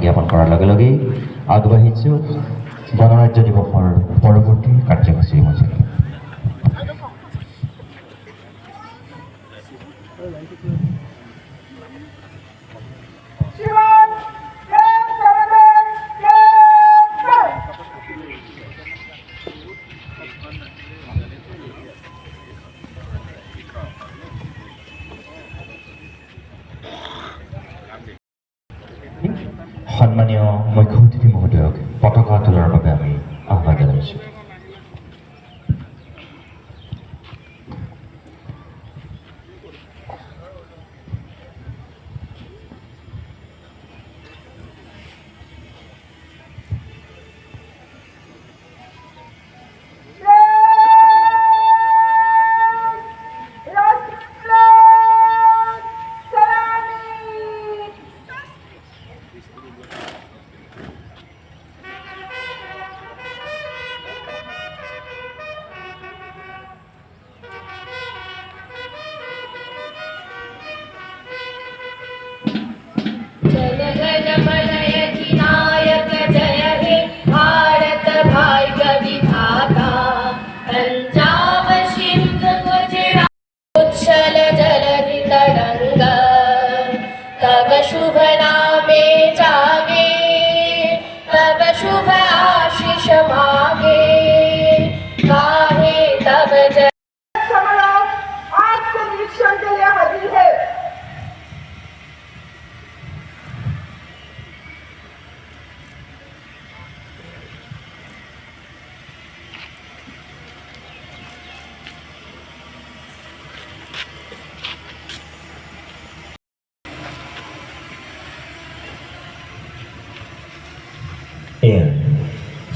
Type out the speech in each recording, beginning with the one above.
জ্ঞাপন কৰাৰ লগে লগেই আগবাঢ়িছোঁ গণৰাজ্য দিৱসৰ পৰৱৰ্তী কাৰ্যসূচীৰ মাজলৈ। সন্মানীয় মুখ্য অতিথি মহোদয়ক পতাকা তোলাৰ বাবে আমি আহ্বান জনাইছোঁ। शुभ नामे जागे तब शुभ आशीष मागे गाहे तब जय आज के निरीक्षण के लिए हाजिर है। এয়া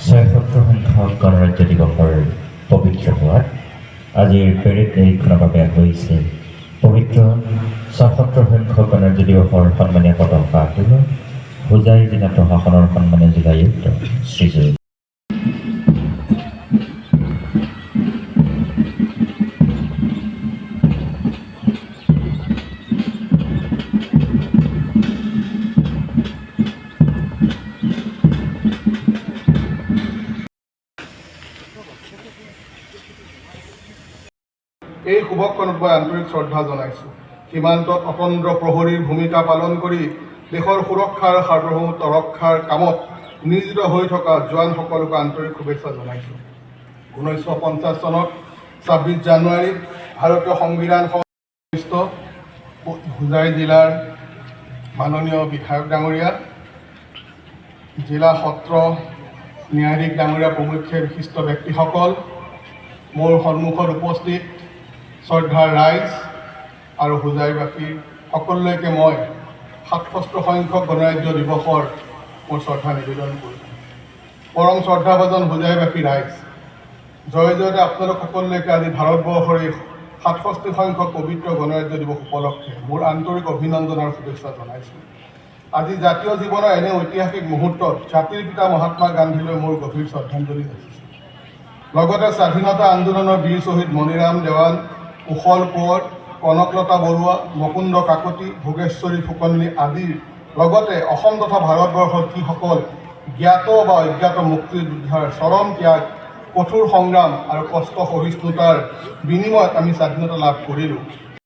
৭৬ সংখ্যক গণৰাজ্য দিৱসৰ পবিত্ৰ হোৱাত আজিৰ পেৰেড নিৰীক্ষণৰ বাবে হৈছে পবিত্ৰ ৭৬ সংখ্যক গণৰাজ্য দিৱসৰ সন্মানীয় পতাকা আগবঢ়োৱা হোজাই জিলা প্ৰশাসনৰ সন্মানীয় জিলায়ুক্ত শ্ৰীযুত এই শুভক্ষণত মই আন্তৰিক শ্ৰদ্ধা জনাইছোঁ। সীমান্তত অতন্দ্ৰ প্ৰহৰীৰ ভূমিকা পালন কৰি দেশৰ সুৰক্ষাৰ সাৰ্বভৌমত্ব ৰক্ষাৰ কামত নিয়োজিত হৈ থকা জোৱানসকলক আন্তৰিক শুভেচ্ছা জনাইছোঁ। 1950 চনত 26 জানুৱাৰীত ভাৰতীয় সংবিধান সংস্থ হোজাই জিলাৰ মাননীয় বিধায়ক ডাঙৰীয়া, জিলা সত্ৰ ন্যায়াধীশ ডাঙৰীয়া প্ৰমুখ্যে বিশিষ্ট ব্যক্তিসকল, মোৰ সন্মুখত উপস্থিত শ্ৰদ্ধাৰ ৰাইজ আৰু হোজাইবাসী সকলোলৈকে মই ৬৭ সংখ্যক গণৰাজ্য দিৱসৰ মোৰ শ্ৰদ্ধা নিবেদন কৰিছোঁ। পৰম শ্ৰদ্ধাভাজন হোজাইবাসী ৰাইজ, জয় জয়তে আপোনালোক সকলোলৈকে আজি ভাৰতবৰ্ষৰ এই ৬৭ সংখ্যক পবিত্ৰ গণৰাজ্য দিৱস উপলক্ষে মোৰ আন্তৰিক অভিনন্দন আৰু শুভেচ্ছা জনাইছোঁ। আজি জাতীয় জীৱনৰ এনে ঐতিহাসিক মুহূৰ্তত জাতিৰ পিতা মহাত্মা গান্ধীলৈ মোৰ গভীৰ শ্ৰদ্ধাঞ্জলি যাচিছোঁ। লগতে স্বাধীনতা আন্দোলনৰ বীৰ শ্বহীদ মণিৰাম দেৱান, কুশল কোঁৱৰ, কনকলতা বৰুৱা, মুকুন্দ কাকতি, ভোগেশ্বৰী ফুকননী আদিৰ লগতে অসম তথা ভাৰতবৰ্ষৰ যিসকল জ্ঞাত বা অজ্ঞাত মুক্তিযোদ্ধাৰ চৰম ত্যাগ, কঠোৰ সংগ্ৰাম আৰু কষ্ট সহিষ্ণুতাৰ বিনিময়ত আমি স্বাধীনতা লাভ কৰিলোঁ,